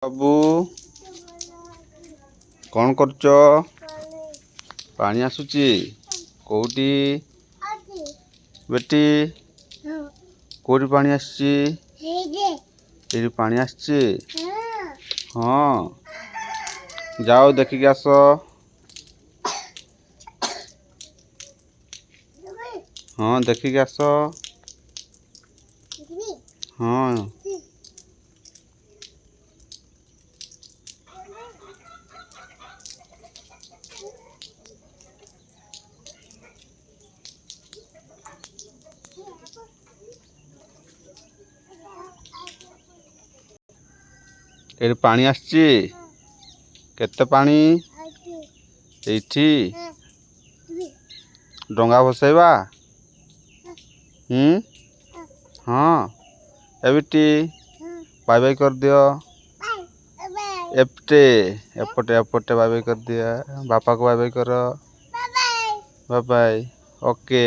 बाबू कौन करच? पानी आसुची कोटी बेटी कोटी पानी आसची ये पानी आसची। हाँ जाओ देखिक आस। हाँ देखिक आस। हाँ ये पानी आसची केते पानी एठी डंगा भसैबा। हाँ एबिटी बाय बाय कर दियो। एपटे एपटे एपटे बाय बाय कर दिया। बापा को बाय बाय करो। Bye bye okay.